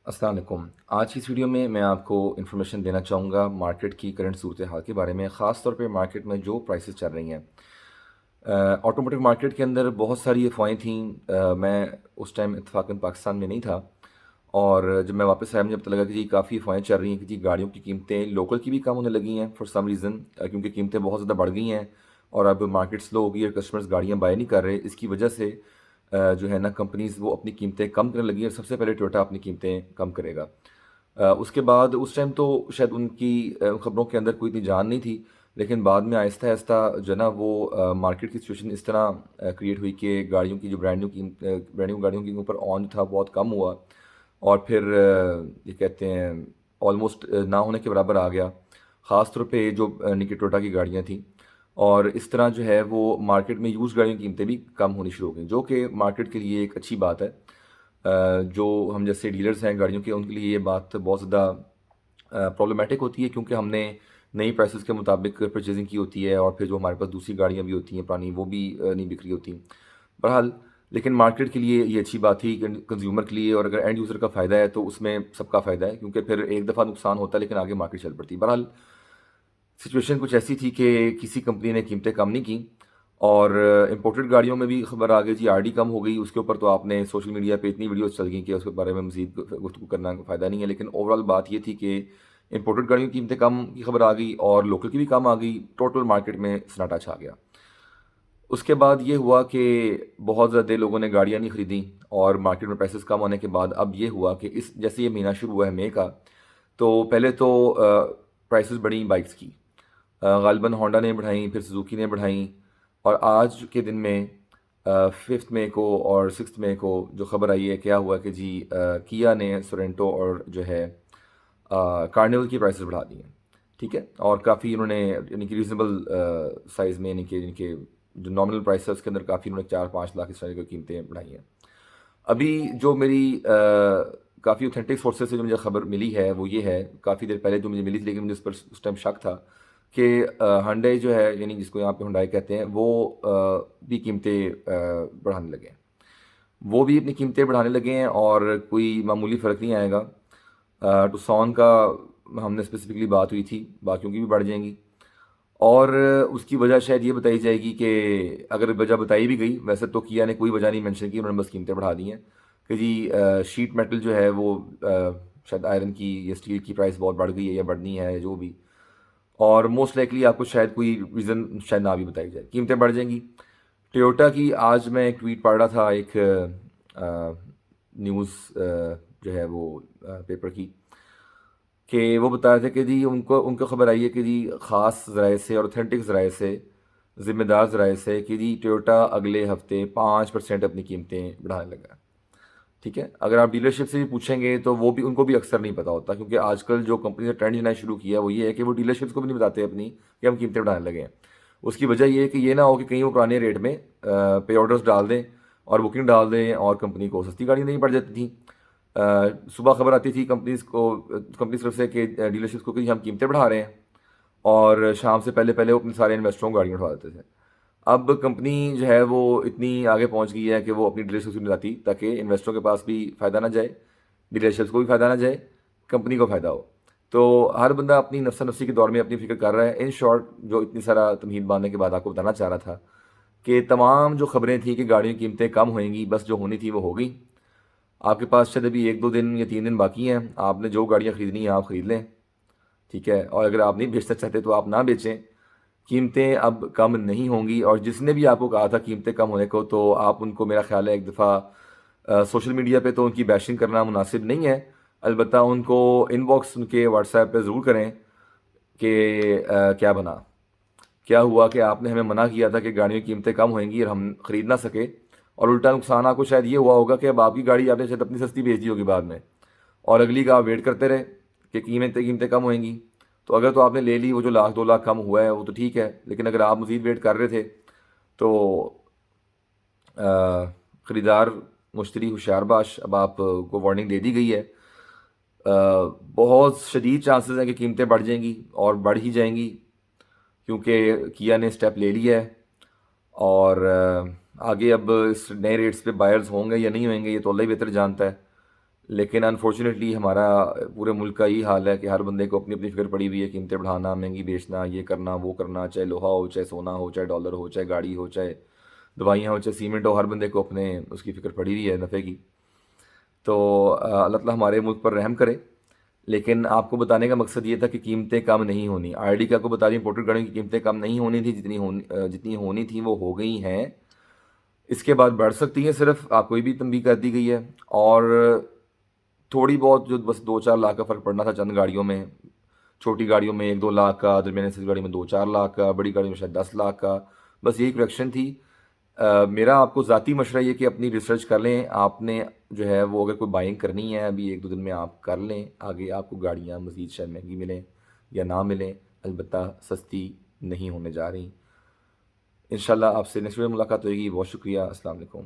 अस्सलाम वालेकुम। आज की इस वीडियो में मैं आपको इन्फॉर्मेशन देना चाहूँगा मार्केट की करंट सूरत हाल के बारे में, ख़ास तौर पे मार्केट में जो प्राइसेस चल रही हैं। ऑटोमोटिव मार्केट के अंदर बहुत सारी अफवाहें थीं। मैं उस टाइम इत्तफ़ाक़न पाकिस्तान में नहीं था, और जब मैं वापस आया मुझे पता लगा कि जी काफ़ी अफवाहें चल रही हैं कि जी गाड़ियों की कीमतें लोकल की भी कम होने लगी हैं फॉर सम रीज़न, क्योंकि कीमतें बहुत ज़्यादा बढ़ गई हैं और अब मार्केट स्लो हो गई है, कस्टमर्स गाड़ियाँ बाय नहीं कर रहे। इसकी वजह से जो है ना कंपनीज़ वो अपनी कीमतें कम करने लगी हैं, और सबसे पहले टोयोटा अपनी कीमतें कम करेगा। उसके बाद उस टाइम तो शायद उनकी खबरों के अंदर कोई इतनी जान नहीं थी, लेकिन बाद में आहिस्ता-आहिस्ता जो है ना वो मार्केट की सिचुएशन इस तरह क्रिएट हुई कि गाड़ियों की जो ब्रांड न्यू गाड़ियों के ऊपर ऑन था बहुत कम हुआ, और फिर ये कहते हैं ऑलमोस्ट ना होने के बराबर आ गया, ख़ास तौर पे जो निकी टोयोटा की गाड़ियाँ थीं। और इस तरह जो है वो मार्केट में यूज़ गाड़ियों की कीमतें भी कम होनी शुरू हो गई, जो कि मार्केट के लिए एक अच्छी बात है। जो हम जैसे डीलर्स हैं गाड़ियों के, उनके लिए ये बात बहुत ज़्यादा प्रॉब्लमेटिक होती है, क्योंकि हमने नई प्राइसेस के मुताबिक परचेजिंग की होती है, और फिर जो हमारे पास दूसरी गाड़ियाँ भी होती हैं पुरानी, वो भी नहीं बिक रही होती। बहरहाल, लेकिन मार्केट के लिए ये अच्छी बात थी, कंज्यूमर के लिए, और अगर एंड यूज़र का फ़ायदा है तो उसमें सबका फ़ायदा है, क्योंकि फिर एक दफ़ा नुकसान होता है लेकिन आगे मार्केट चल पड़ती है। बहरहाल, सिचुएशन कुछ ऐसी थी कि किसी कंपनी ने कीमतें कम नहीं की, और इंपोर्टेड गाड़ियों में भी खबर आ गई जी आरडी कम हो गई। उसके ऊपर तो आपने सोशल मीडिया पे इतनी वीडियोस चल गई कि उसके बारे में मज़ीद गुफ्तगू करना फ़ायदा नहीं है, लेकिन ओवरऑल बात ये थी कि इंपोर्टेड गाड़ियों की कीमतें कम की खबर आ गई और लोकल की भी कम आ गई। टोटल मार्केट में सन्नाटा छा गया। उसके बाद ये हुआ कि बहुत ज़्यादा लोगों ने गाड़ियाँ नहीं खरीदी, और मार्केट में प्राइसेस कम होने के बाद अब ये हुआ कि इस जैसे ये महीना शुरू हुआ है मई का, तो पहले तो प्राइसेस बढ़ी बाइक्स की। ग़ालिबन होंडा ने बढ़ाई, फिर सुज़ुकी ने बढ़ाई, और आज के दिन में 5th मई को और 6th मई को जो खबर आई है, क्या हुआ कि जी किया ने सोरेंटो और जो है कार्निवल की प्राइसेस बढ़ा दी हैं। ठीक है, और काफ़ी उन्होंने यानी कि रीज़नेबल साइज़ में, यानी कि इनके जो नॉमिनल प्राइस है उसके अंदर काफ़ी उन्होंने 4-5 लाख इस तरह की कीमतें बढ़ाई हैं। अभी जो मेरी काफ़ी ऑथेंटिक सोर्सेज से जो मुझे खबर मिली है वो ये है, काफ़ी देर पहले जो मुझे मिली थी, लेकिन मुझे उस टाइम शक था कि हुंडई जो है, यानी जिसको यहाँ पे हुंडई कहते हैं, वो भी कीमतें बढ़ाने लगे हैं। वो भी अपनी कीमतें बढ़ाने लगे हैं, और कोई मामूली फ़र्क नहीं आएगा। टुक्सॉन का हमने स्पेसिफिकली बात हुई थी, बाकियों की भी बढ़ जाएंगी, और उसकी वजह शायद ये बताई जाएगी कि अगर वजह बताई भी गई, वैसे तो किया ने कोई वजह नहीं मेंशन की, उन्होंने बस कीमतें बढ़ा दी हैं कि जी शीट मेटल जो है वो शायद आयरन की या स्टील की प्राइस बहुत बढ़ गई है या बढ़नी है, जो भी, और मोस्ट लाइकली आपको शायद कोई रीज़न शायद ना भी बताई जाए, कीमतें बढ़ जाएंगी। टोयोटा की आज मैं एक ट्वीट पढ़ रहा था, एक न्यूज़ जो है वो पेपर की, कि वो बता रहे थे कि जी उनको उनको खबर आई है कि जी ख़ास ज़राए से और ऑथेंटिक ज़राए से, ज़िम्मेदार ज़राए से, कि जी टोयोटा अगले हफ्ते 5% अपनी कीमतें बढ़ाने लगा है। ठीक है, अगर आप डीलरशिप से भी पूछेंगे तो वो भी, उनको भी अक्सर नहीं पता होता, क्योंकि आजकल जो कंपनी ने ट्रेंड लेना शुरू किया है वो ये है कि वो डीलरशिप्स को भी नहीं बताते अपनी कि हम कीमतें बढ़ाने लगे हैं। उसकी वजह ये है कि ये ना हो कि कहीं वो पुराने रेट में पे ऑर्डर्स डाल दें और बुकिंग डाल दें, और कंपनी को सस्ती गाड़ी नहीं पड़ जाती थी। सुबह खबर आती थी कंपनीज को, कंपनी की तरफ से कि डीलरशिप्स को कि हम कीमतें बढ़ा रहे हैं, और शाम से पहले पहले वो अपने सारे इन्वेस्टरों को गाड़ियाँ उठा देते थे। अब कंपनी जो है वो इतनी आगे पहुंच गई है कि वो अपनी डीलरशिप्स नहीं लाती, ताकि इन्वेस्टरों के पास भी फ़ायदा ना जाए, डीलरशिप्स को भी फ़ायदा ना जाए, कंपनी को फ़ायदा हो। तो हर बंदा अपनी नफ्सा नफसी के दौर में अपनी फ़िक्र कर रहा है। इन शॉर्ट, जो इतनी सारा तमहीद बांधने के बाद आपको बताना चाह रहा था कि तमाम जो खबरें थी कि गाड़ियों की कीमतें कम होएंगी, बस जो होनी थी वो हो गई। आपके पास शायद अभी 1-2 दिन या 3 दिन बाकी हैं, आपने जो गाड़ियाँ ख़रीदनी हैं आप ख़रीद लें। ठीक है, और अगर आप नहीं बेचना चाहते तो आप ना बेचें। कीमतें अब कम नहीं होंगी, और जिसने भी आपको कहा था कीमतें कम होने को, तो आप उनको, मेरा ख़्याल है, एक दफ़ा सोशल मीडिया पे तो उनकी बैशिंग करना मुनासिब नहीं है। अलबत्ता उनको इनबॉक्स उनके व्हाट्सएप पे ज़रूर करें कि क्या बना, क्या हुआ कि आपने हमें मना किया था कि गाड़ियों की कीमतें कम होंगी और हम ख़रीद ना सके, और उल्टा नुकसान आपको शायद ये हुआ होगा कि अब आपकी गाड़ी आपने शायद अपनी सस्ती भेज दी होगी बाद में, और अगली का आप वेट करते रहे कि कीमतें कीमतें कम होंगी। तो अगर तो आपने ले ली, वो जो 1-2 लाख कम हुआ है वो तो ठीक है, लेकिन अगर आप मज़ीद वेट कर रहे थे तो ख़रीदार मुश्तरी होशियारबाश, अब आपको वार्निंग दे दी गई है। बहुत शदीद चांसेस हैं कि कीमतें बढ़ जाएंगी, और बढ़ ही जाएंगी, क्योंकि किया ने स्टेप ले लिया है, और आगे अब इस नए रेट्स पे बायर्स होंगे या नहीं होंगे ये तो अल्लाह ही बेहतर जानता है। لیکن انفارچونیٹلی ہمارا پورے ملک کا یہی حال ہے کہ ہر بندے کو اپنی اپنی فکر پڑی ہوئی ہے، قیمتیں بڑھانا، مہنگی بیچنا، یہ کرنا وہ کرنا، چاہے لوہا ہو، چاہے سونا ہو، چاہے ڈالر ہو، چاہے گاڑی ہو، چاہے دوائیاں ہو، چاہے سیمنٹ ہو، ہر بندے کو اپنے اس کی فکر پڑی ہوئی ہے نفع کی. تو اللہ تعالیٰ ہمارے ملک پر رحم کرے. لیکن آپ کو بتانے کا مقصد یہ تھا کہ قیمتیں کم نہیں ہونی. آئی ڈی کا کو بتا دیں امپورٹڈ گاڑیوں کی قیمتیں کم نہیں ہونی تھی، جتنی ہونی تھیں وہ ہو گئی ہیں. اس کے بعد بڑھ سکتی ہیں، صرف آپ کو یہ بھی تنبیہ کر دی گئی ہے. اور تھوڑی بہت جو بس 2-4 لاکھ کا فرق پڑنا تھا چند گاڑیوں میں، چھوٹی گاڑیوں میں 1-2 لاکھ کا، درمیانی سائز گاڑی میں 2-4 لاکھ کا، بڑی گاڑی میں شاید 10 لاکھ کا، بس یہی کریکشن تھی. میرا آپ کو ذاتی مشورہ یہ کہ اپنی ریسرچ کر لیں. آپ نے جو ہے وہ اگر کوئی بائنگ کرنی ہے ابھی 1-2 دن میں آپ کر لیں. آگے آپ کو گاڑیاں مزید شاید مہنگی ملیں یا نہ ملیں، البتہ سستی نہیں ہونے جا رہی. انشاءاللہ آپ سے نیکسٹ ویڈیو ملاقات ہوئے گی. بہت شکریہ. السلام علیکم.